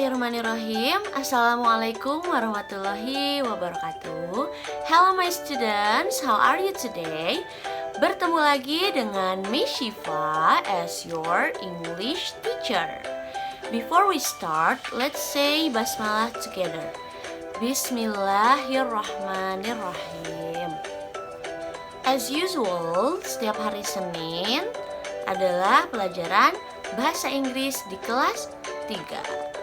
Bismillahirrahmanirrahim. Assalamualaikum warahmatullahi wabarakatuh. Hello my students, how are you today? Bertemu lagi dengan Miss Shiva as your English teacher. Before we start, let's say basmalah together. Bismillahirrahmanirrahim. As usual, setiap hari Senin adalah pelajaran bahasa Inggris di kelas 3.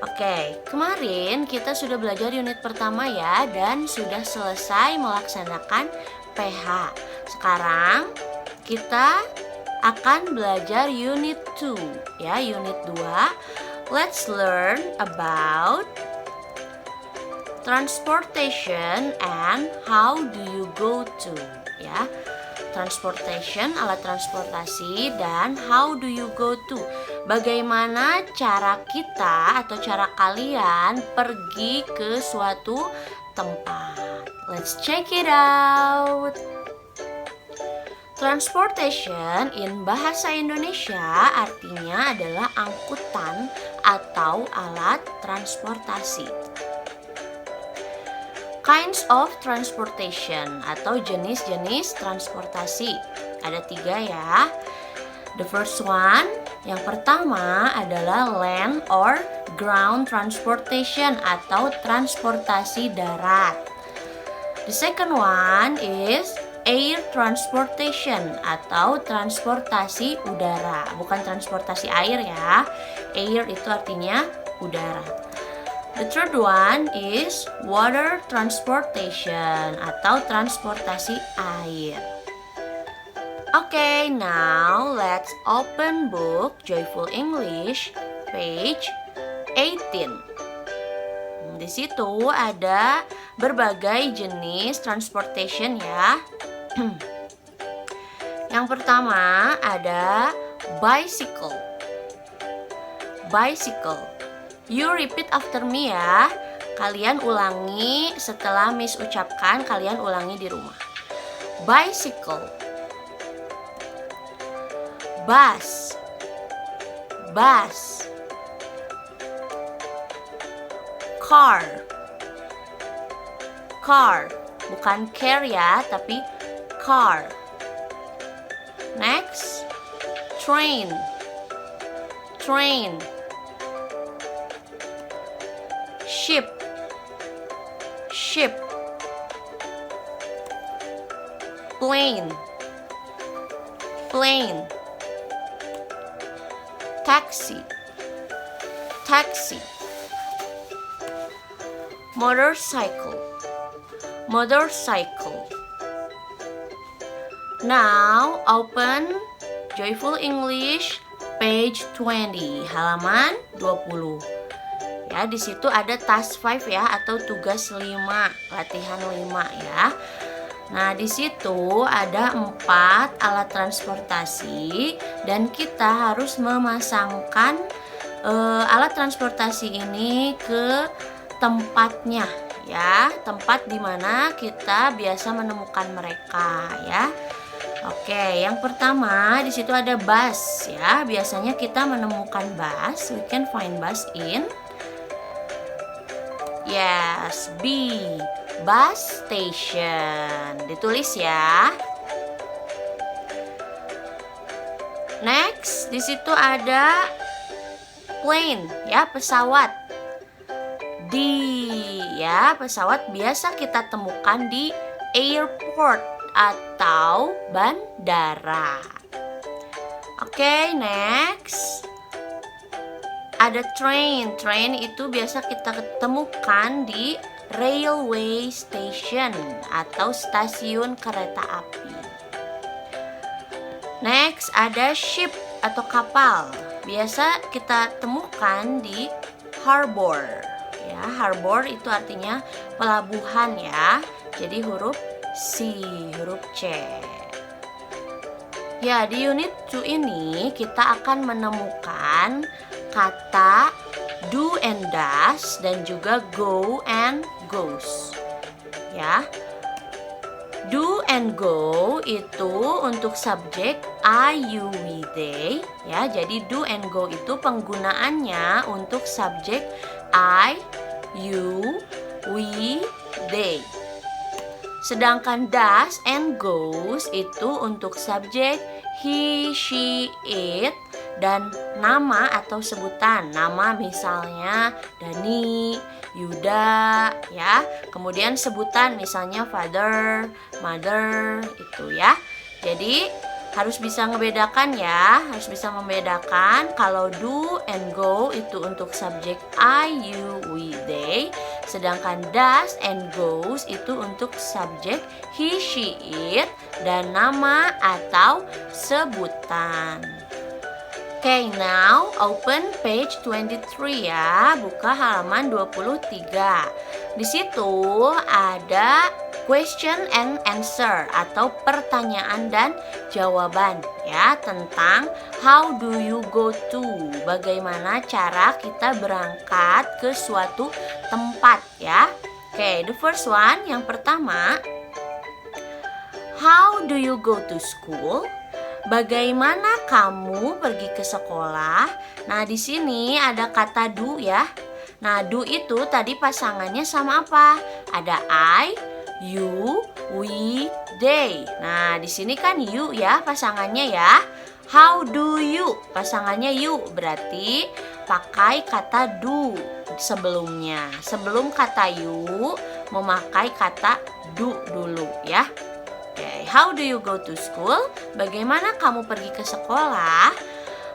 Oke, kemarin kita sudah belajar unit pertama ya, dan sudah selesai melaksanakan PH. Sekarang kita akan belajar unit 2 ya, unit 2. Let's learn about transportation and how do you go to ya. Transportation, alat transportasi, dan how do you go to, bagaimana cara kita atau cara kalian pergi ke suatu tempat. Let's check it out. Transportation in bahasa Indonesia artinya adalah angkutan atau alat transportasi. Kinds of transportation atau jenis-jenis transportasi. Ada 3 ya. The first one, yang pertama adalah land or ground transportation atau transportasi darat. The second one is air transportation atau transportasi udara. Bukan transportasi air ya. Air itu artinya udara. The third one is water transportation atau transportasi air. Okay, now let's open book Joyful English page 18. Di situ ada berbagai jenis transportation ya. Yang pertama ada bicycle. Bicycle. You repeat after me ya. Kalian ulangi setelah Miss ucapkan, kalian ulangi di rumah. Bicycle. Bus. Bus. Car. Car. Bukan car ya, tapi car. Next. Train. Train. Ship. Ship. Plane. Plane. Taxi. Taxi. Motorcycle. Motorcycle. Now open Joyful English page 20, halaman 20. Ya, di situ ada task 5 ya, atau tugas 5, latihan 5 ya. Nah, di situ ada 4 alat transportasi dan kita harus memasangkan alat transportasi ini ke tempatnya ya, tempat di mana kita biasa menemukan mereka ya. Oke, yang pertama di situ ada bus ya. Biasanya kita menemukan bus, we can find bus in yes, B, bus station. Ditulis ya. Next, di situ ada plane ya, pesawat. D ya, pesawat biasa kita temukan di airport atau bandara. Oke, next. Ada train. Train itu biasa kita ketemukan di railway station atau stasiun kereta api. Next, ada ship atau kapal. Biasa kita temukan di harbor. Ya, harbor itu artinya pelabuhan ya. Jadi huruf C, huruf C. Ya, di unit 2 ini kita akan menemukan kata do and does dan juga go and goes. Ya. Do and go itu untuk subjek I, you, we, they ya. Jadi do and go itu penggunaannya untuk subjek I, you, we, they. Sedangkan does and goes itu untuk subjek he, she, it dan nama atau sebutan. Nama misalnya Dani, Yuda ya. Kemudian sebutan misalnya father, mother itu ya. Jadi harus bisa ngebedakan ya, harus bisa membedakan kalau do and go itu untuk subjek I, you, we, they. Sedangkan does and goes itu untuk subjek he, she, it dan nama atau sebutan. Okay, now open page 23 ya, buka halaman 23. Di situ ada question and answer atau pertanyaan dan jawaban ya tentang how do you go to, bagaimana cara kita berangkat ke suatu tempat ya. Okay, the first one, yang pertama, how do you go to school? Bagaimana kamu pergi ke sekolah? Nah, di sini ada kata do ya. Nah, do itu tadi pasangannya sama apa? Ada I, you, we, they. Nah, di sini kan you ya pasangannya ya. How do you? Pasangannya you. Berarti pakai kata do sebelumnya. Sebelum kata you, memakai kata do dulu ya. Okay, how do you go to school? Bagaimana kamu pergi ke sekolah?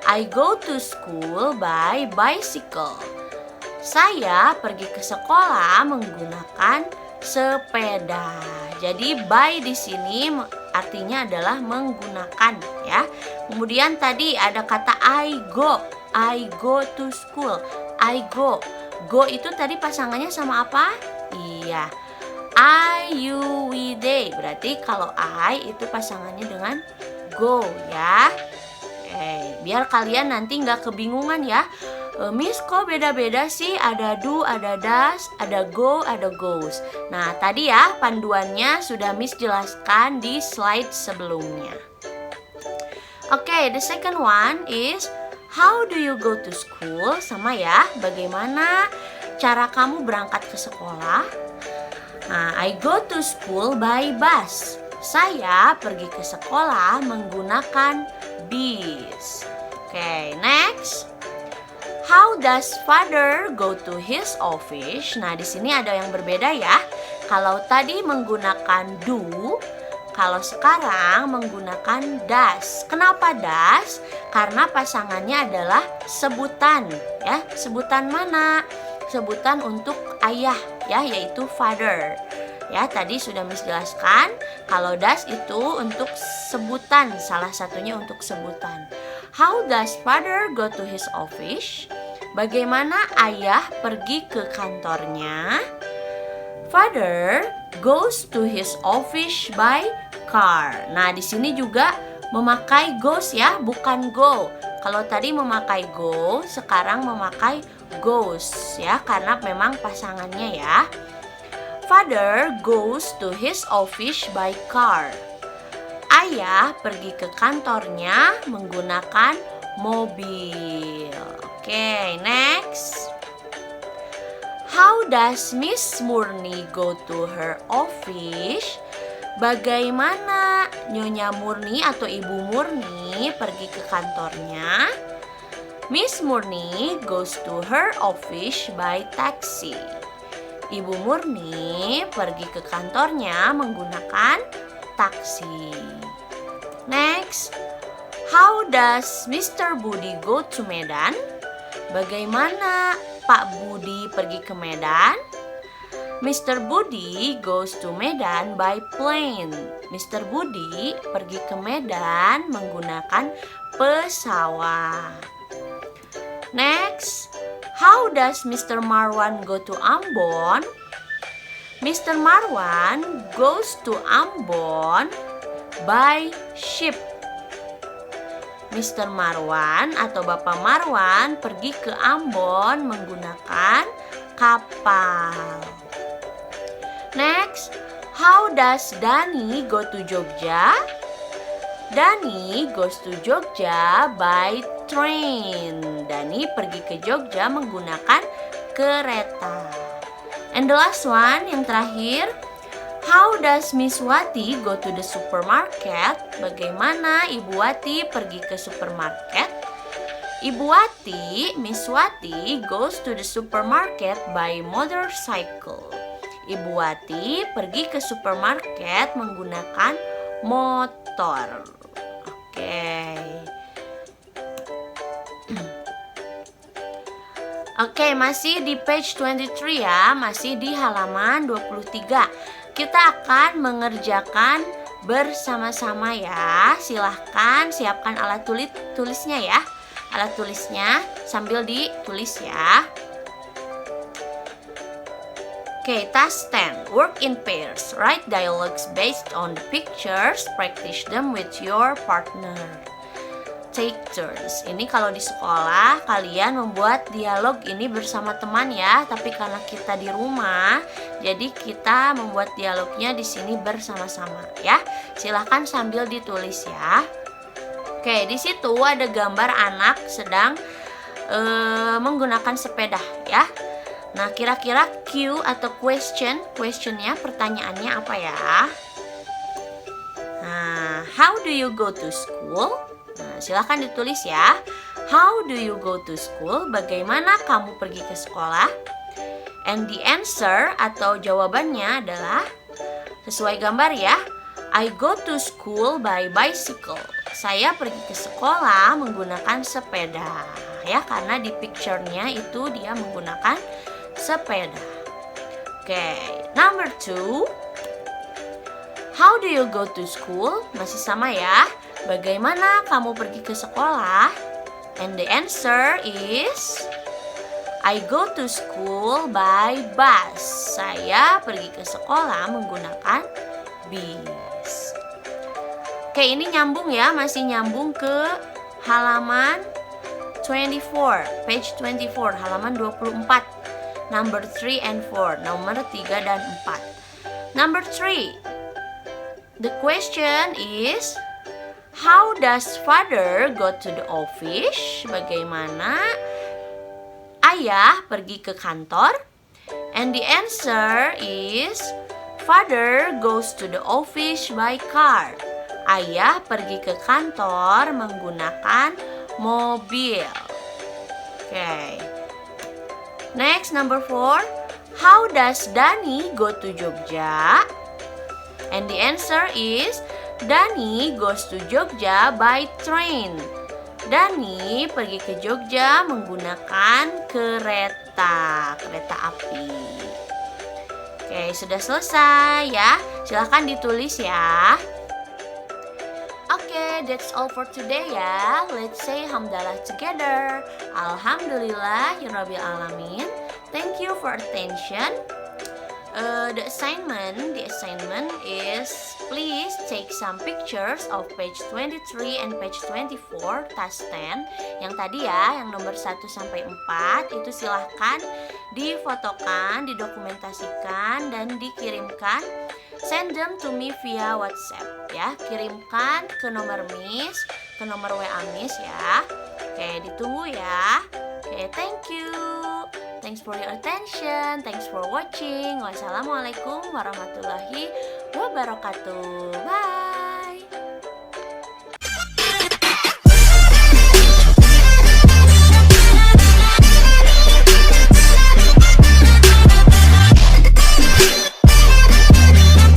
I go to school by bicycle. Saya pergi ke sekolah menggunakan sepeda. Jadi by di sini artinya adalah menggunakan ya. Kemudian tadi ada kata I go. I go to school. I go. Go itu tadi pasangannya sama apa? Iya. I, you, we, they. Berarti kalau I itu pasangannya dengan go ya. Biar kalian nanti nggak kebingungan ya. Miss kok beda-beda sih? Ada do, ada does, ada go, ada goes. Nah tadi ya panduannya sudah Miss jelaskan di slide sebelumnya. Okay, the second one is how do you go to school? Sama ya, bagaimana cara kamu berangkat ke sekolah? Nah, I go to school by bus. Saya pergi ke sekolah menggunakan bis. Okay, next. How does father go to his office? Nah, di sini ada yang berbeda ya. Kalau tadi menggunakan do, kalau sekarang menggunakan does. Kenapa does? Karena pasangannya adalah sebutan ya. Sebutan mana? Sebutan untuk ayah ya, yaitu father. Ya, tadi sudah Miss jelaskan kalau does itu untuk sebutan, salah satunya untuk sebutan. How does father go to his office? Bagaimana ayah pergi ke kantornya? Father goes to his office by car. Nah, di sini juga memakai goes ya, bukan go. Kalau tadi memakai go, sekarang memakai goes ya, karena memang pasangannya ya. Father goes to his office by car. Ayah pergi ke kantornya menggunakan mobil. Okay, next. How does Miss Murni go to her office? Bagaimana Nyonya Murni atau Ibu Murni pergi ke kantornya? Miss Murni goes to her office by taxi. Ibu Murni pergi ke kantornya menggunakan taksi. Next, how does Mr. Budi go to Medan? Bagaimana Pak Budi pergi ke Medan? Mr. Budi goes to Medan by plane. Mr. Budi pergi ke Medan menggunakan pesawat. Next, how does Mr. Marwan go to Ambon? Mr. Marwan goes to Ambon by ship. Mr. Marwan atau Bapak Marwan pergi ke Ambon menggunakan kapal. Next, How does Dani go to Jogja? Dani goes to Jogja by train. Dani pergi ke Jogja menggunakan kereta. And the last one, yang terakhir, how does Miss Wati go to the supermarket? Bagaimana Ibu Wati pergi ke supermarket? Ibu Wati, Miss Wati goes to the supermarket by motorcycle. Ibu Wati pergi ke supermarket menggunakan motor. Oke, masih di page 23 ya, masih di halaman 23. Kita akan mengerjakan bersama-sama ya. Silahkan siapkan alat tulisnya ya. Alat tulisnya sambil ditulis ya. Oke, task 10. Work in pairs. Write dialogues based on the pictures. Practice them with your partner. Take turns. Ini kalau di sekolah kalian membuat dialog ini bersama teman ya. Tapi karena kita di rumah, jadi kita membuat dialognya di sini bersama-sama ya. Silahkan sambil ditulis ya. Oke, di situ ada gambar anak sedang menggunakan sepeda ya. Nah, kira-kira Q atau questionnya, pertanyaannya apa ya? Nah, how do you go to school? Nah, silahkan ditulis ya. How do you go to school? Bagaimana kamu pergi ke sekolah? And the answer atau jawabannya adalah sesuai gambar ya. I go to school by bicycle. Saya pergi ke sekolah menggunakan sepeda ya, karena di picture-nya itu dia menggunakan sepeda. Oke, number 2. How do you go to school? Masih sama ya. Bagaimana kamu pergi ke sekolah? And the answer is I go to school by bus. Saya pergi ke sekolah menggunakan bis. Oke, ini nyambung ya, masih nyambung ke halaman 24, page 24, halaman 24. Number 3 and 4, nomor 3 dan 4. Number 3, the question is, how does father go to the office? Bagaimana ayah pergi ke kantor? And the answer is, father goes to the office by car. Ayah pergi ke kantor menggunakan mobil. Oke. Next, number 4. How does Dani go to Jogja? And the answer is Dani goes to Jogja by train. Dani pergi ke Jogja menggunakan kereta api. Oke, sudah selesai ya. Silahkan ditulis ya. Okay, that's all for today ya. Let's say hamdalah together. Alhamdulillah ya Rabbil Alamin. Thank you for attention. The assignment is please take some pictures of page 23 and page 24 task 10. Yang tadi ya, yang nomor 1 sampai 4 itu silahkan difotokan, didokumentasikan dan dikirimkan. Send them to me via WhatsApp ya. Kirimkan ke nomor Miss, ke nomor WA Miss ya. Oke, ditunggu ya. Oke, thank you. Thanks for your attention. Thanks for watching. Wassalamualaikum warahmatullahi wabarakatuh. Bye.